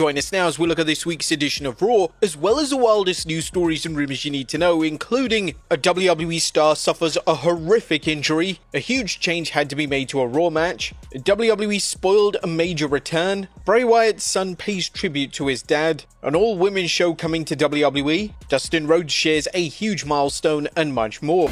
Join us now as we look at this week's edition of Raw, as well as the wildest news stories and rumors you need to know, including a WWE star suffers a horrific injury, a huge change had to be made to a Raw match, WWE spoiled a major return, Bray Wyatt's son pays tribute to his dad, an all-women's show coming to WWE, Dustin Rhodes shares a huge milestone, and much more.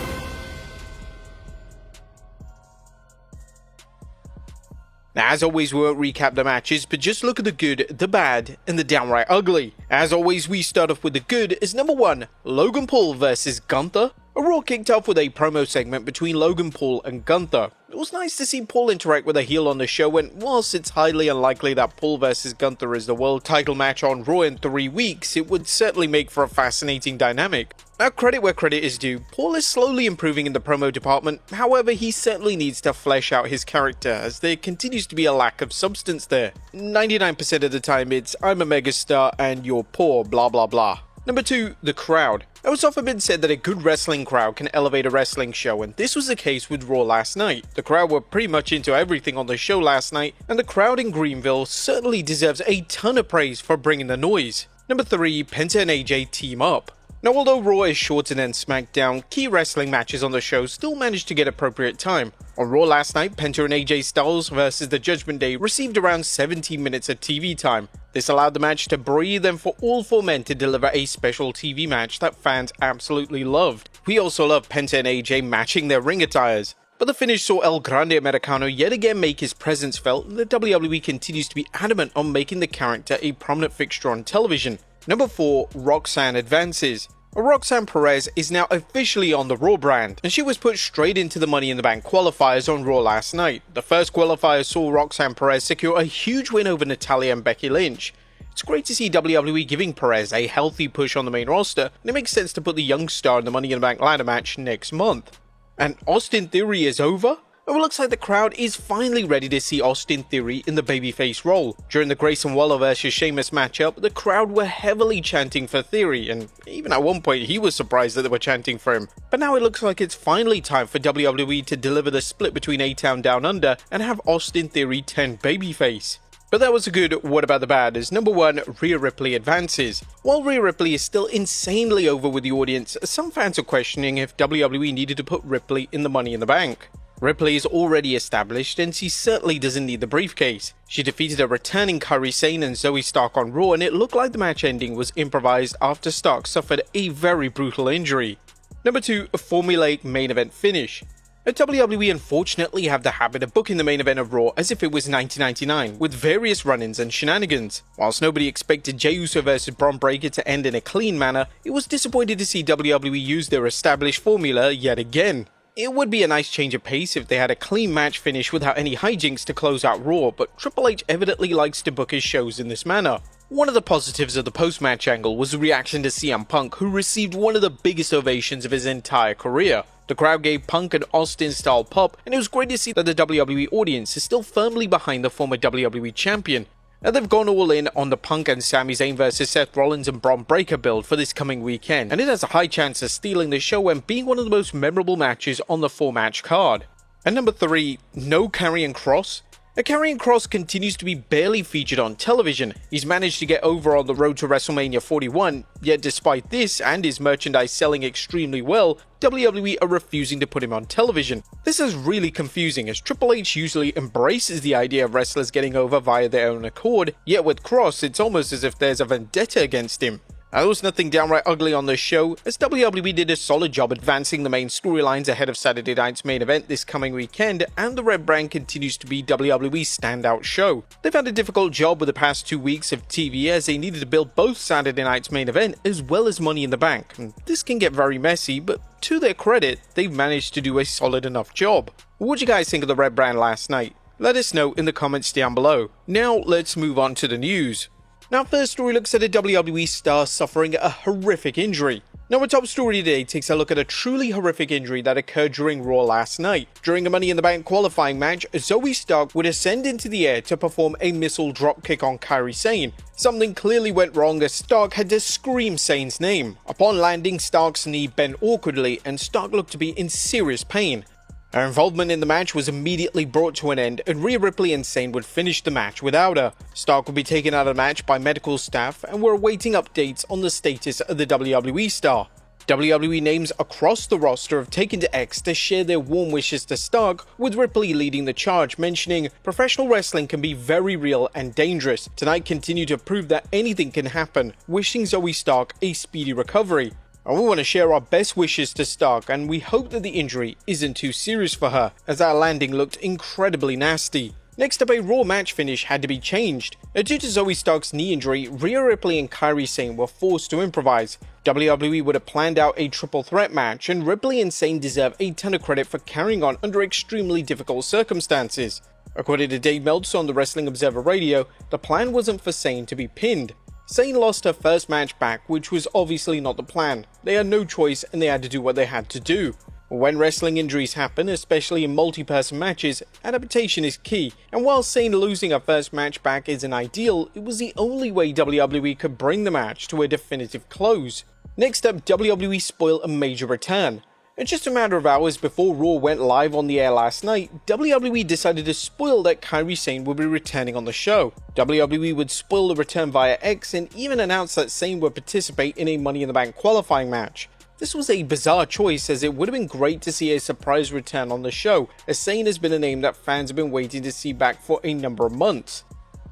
Now, as always, we won't recap the matches, but just look at the good, the bad, and the downright ugly. As always, we start off with the good as number 1, Logan Paul versus Gunther. A Raw kicked off with a promo segment between Logan Paul and Gunther. It was nice to see Paul interact with a heel on the show, and whilst it's highly unlikely that Paul versus Gunther is the world title match on Raw in 3 weeks, it would certainly make for a fascinating dynamic. Now, credit where credit is due, Paul is slowly improving in the promo department, however he certainly needs to flesh out his character as there continues to be a lack of substance there. 99% of the time it's, I'm a megastar and you're poor, blah blah blah. Number 2, the crowd. It was often been said that a good wrestling crowd can elevate a wrestling show, and this was the case with Raw last night. The crowd were pretty much into everything on the show last night, and the crowd in Greenville certainly deserves a ton of praise for bringing the noise. Number 3, Penta and AJ team up. Now, although Raw is shorter than SmackDown, key wrestling matches on the show still managed to get appropriate time. On Raw last night, Penta and AJ Styles vs the Judgment Day received around 17 minutes of TV time. This allowed the match to breathe and for all 4 men to deliver a special TV match that fans absolutely loved. We also love Penta and AJ matching their ring attires. But the finish saw El Grande Americano yet again make his presence felt, and the WWE continues to be adamant on making the character a prominent fixture on television. Number 4, Roxanne advances. Roxanne Perez is now officially on the Raw brand, and she was put straight into the Money in the Bank qualifiers on Raw last night. The first qualifier saw Roxanne Perez secure a huge win over Natalya and Becky Lynch. It's great to see WWE giving Perez a healthy push on the main roster, and it makes sense to put the young star in the Money in the Bank ladder match next month. And Austin Theory is over? It looks like the crowd is finally ready to see Austin Theory in the babyface role. During the Grayson Waller vs Sheamus matchup, the crowd were heavily chanting for Theory, and even at one point he was surprised that they were chanting for him. But now it looks like it's finally time for WWE to deliver the split between A-Town Down Under and have Austin Theory turn babyface. But that was a good what about the bad as number 1, Rhea Ripley advances. While Rhea Ripley is still insanely over with the audience, some fans are questioning if WWE needed to put Ripley in the Money in the Bank. Ripley is already established and she certainly doesn't need the briefcase. She defeated a returning Kairi Sane and Zoe Stark on Raw, and it looked like the match ending was improvised after Stark suffered a very brutal injury. Number 2, a formulaic main event finish. WWE unfortunately have the habit of booking the main event of Raw as if it was 1999, with various run-ins and shenanigans. Whilst nobody expected Jey Uso vs Bron Breakker to end in a clean manner, it was disappointing to see WWE use their established formula yet again. It would be a nice change of pace if they had a clean match finish without any hijinks to close out Raw, but Triple H evidently likes to book his shows in this manner. One of the positives of the post-match angle was the reaction to CM Punk, who received one of the biggest ovations of his entire career. The crowd gave Punk an Austin-style pop, and it was great to see that the WWE audience is still firmly behind the former WWE champion. Now, they've gone all in on the Punk and Sami Zayn vs Seth Rollins and Bron Breakker build for this coming weekend, and it has a high chance of stealing the show and being one of the most memorable matches on the 4-match card. And number 3, no Karrion Kross. Karrion Kross continues to be barely featured on television. He's managed to get over on the road to WrestleMania 41, yet despite this and his merchandise selling extremely well, WWE are refusing to put him on television. This is really confusing as Triple H usually embraces the idea of wrestlers getting over via their own accord, yet with Kross it's almost as if there's a vendetta against him. There was nothing downright ugly on the show, as WWE did a solid job advancing the main storylines ahead of Saturday night's main event this coming weekend, and the Red brand continues to be WWE's standout show. They've had a difficult job with the past 2 weeks of TV as they needed to build both Saturday night's main event as well as Money in the Bank, and this can get very messy, but to their credit, they've managed to do a solid enough job. What do you guys think of the Red brand last night? Let us know in the comments down below. Now let's move on to the news. Now, first story looks at a WWE star suffering a horrific injury. Now, our top story today takes a look at a truly horrific injury that occurred during Raw last night. During a Money in the Bank qualifying match, Zoe Stark would ascend into the air to perform a missile dropkick on Kairi Sane. Something clearly went wrong as Stark had to scream Sane's name. Upon landing, Stark's knee bent awkwardly and Stark looked to be in serious pain. Her involvement in the match was immediately brought to an end, and Rhea Ripley and Sane would finish the match without her. Stark would be taken out of the match by medical staff, and we're awaiting updates on the status of the WWE star. WWE names across the roster have taken to X to share their warm wishes to Stark, with Ripley leading the charge, mentioning, "Professional wrestling can be very real and dangerous. Tonight continued to prove that anything can happen. Wishing Zoe Stark a speedy recovery." And we want to share our best wishes to Stark, and we hope that the injury isn't too serious for her, as that landing looked incredibly nasty. Next up, a Raw match finish had to be changed. Due to Zoe Stark's knee injury, Rhea Ripley and Kairi Sane were forced to improvise. WWE would have planned out a triple threat match, and Ripley and Sane deserve a ton of credit for carrying on under extremely difficult circumstances. According to Dave Meltzer on the Wrestling Observer Radio, the plan wasn't for Sane to be pinned. Sane lost her first match back, which was obviously not the plan. They had no choice and they had to do what they had to do. When wrestling injuries happen, especially in multi-person matches, adaptation is key, and while Sane losing her first match back isn't ideal, it was the only way WWE could bring the match to a definitive close. Next up, WWE spoiled a major return. In just a matter of hours before Raw went live on the air last night, WWE decided to spoil that Kairi Sane would be returning on the show. WWE would spoil the return via X and even announce that Sane would participate in a Money in the Bank qualifying match. This was a bizarre choice, as it would have been great to see a surprise return on the show, as Sane has been a name that fans have been waiting to see back for a number of months.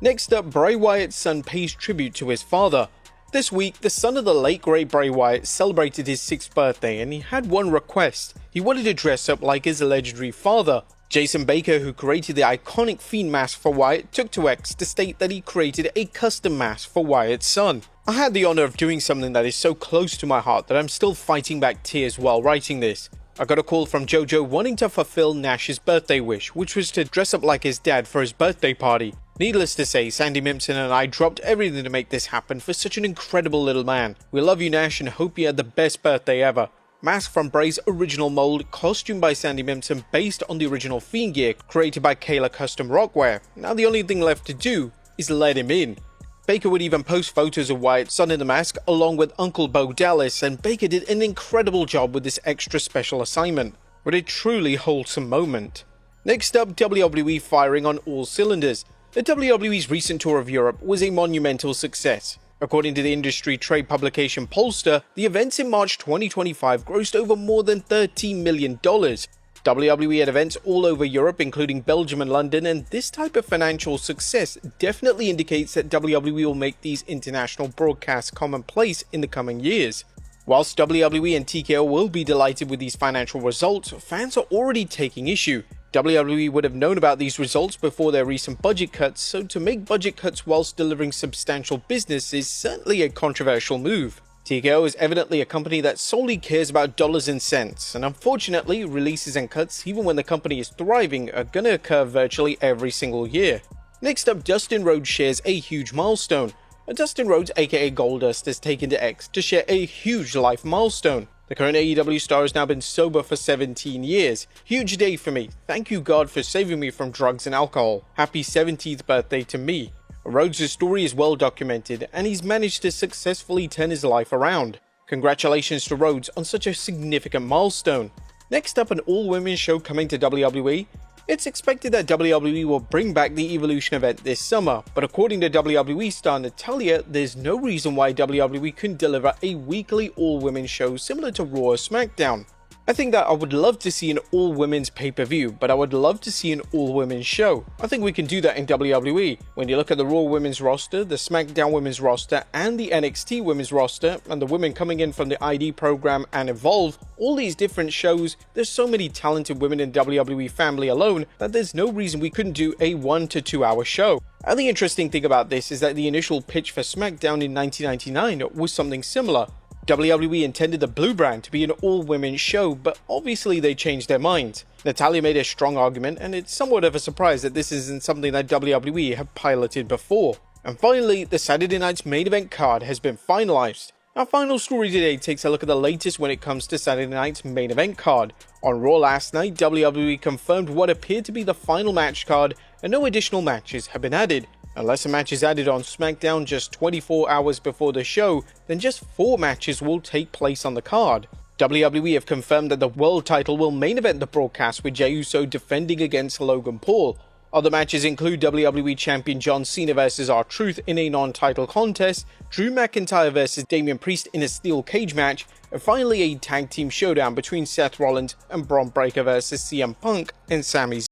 Next up, Bray Wyatt's son pays tribute to his father. This week, the son of the late great Bray Wyatt celebrated his 6th birthday, and he had one request. He wanted to dress up like his legendary father. Jason Baker, who created the iconic Fiend mask for Wyatt, took to X to state that he created a custom mask for Wyatt's son. I had the honor of doing something that is so close to my heart that I'm still fighting back tears while writing this. I got a call from JoJo wanting to fulfill Nash's birthday wish, which was to dress up like his dad for his birthday party. Needless to say, Sandy Mimpson and I dropped everything to make this happen for such an incredible little man. We love you, Nash, and hope you had the best birthday ever. Mask from Bray's original mold, costume by Sandy Mimpson based on the original Fiend gear created by Kayla Custom Rockwear. Now the only thing left to do is let him in. Baker would even post photos of Wyatt's son in the mask along with Uncle Bo Dallas, and Baker did an incredible job with this extra special assignment. What a truly wholesome moment. Next up, WWE firing on all cylinders. The WWE's recent tour of Europe was a monumental success. According to the industry trade publication Polster, the events in March 2025 grossed over more than $13 million. WWE had events all over Europe, including Belgium and London, and this type of financial success definitely indicates that WWE will make these international broadcasts commonplace in the coming years. Whilst WWE and TKO will be delighted with these financial results, fans are already taking issue. WWE would have known about these results before their recent budget cuts, so to make budget cuts whilst delivering substantial business is certainly a controversial move. TKO is evidently a company that solely cares about dollars and cents, and unfortunately, releases and cuts, even when the company is thriving, are gonna occur virtually every single year. Next up, Dustin Rhodes shares a huge milestone. Dustin Rhodes, aka Goldust, has taken to X to share a huge life milestone. The current AEW star has now been sober for 17 years. Huge day for me. Thank you, God, for saving me from drugs and alcohol. Happy 17th birthday to me. Rhodes' story is well documented, and he's managed to successfully turn his life around. Congratulations to Rhodes on such a significant milestone. Next up, an all-women's show coming to WWE. It's expected that WWE will bring back the Evolution event this summer, but according to WWE star Natalya, there's no reason why WWE couldn't deliver a weekly all-women's show similar to Raw or SmackDown. I think that I would love to see an all-women's pay-per-view, but I would love to see an all-women's show. I think we can do that in WWE. When you look at the Raw women's roster, the SmackDown women's roster, and the NXT women's roster, and the women coming in from the ID program and Evolve, all these different shows, there's so many talented women in WWE family alone that there's no reason we couldn't do a 1 to 2 hour show. And the interesting thing about this is that the initial pitch for SmackDown in 1999 was something similar. WWE intended the Blue Brand to be an all-women's show, but obviously they changed their minds. Natalya made a strong argument, and it's somewhat of a surprise that this isn't something that WWE have piloted before. And finally, the Saturday night's main event card has been finalized. Our final story today takes a look at the latest when it comes to Saturday night's main event card. On Raw last night, WWE confirmed what appeared to be the final match card, and no additional matches have been added. Unless a match is added on SmackDown just 24 hours before the show, then just 4 matches will take place on the card. WWE have confirmed that the world title will main event the broadcast, with Jey Uso defending against Logan Paul. Other matches include WWE Champion John Cena vs R-Truth in a non-title contest, Drew McIntyre vs Damian Priest in a steel cage match, and finally a tag team showdown between Seth Rollins and Bron Breakker vs CM Punk and Sami Zayn.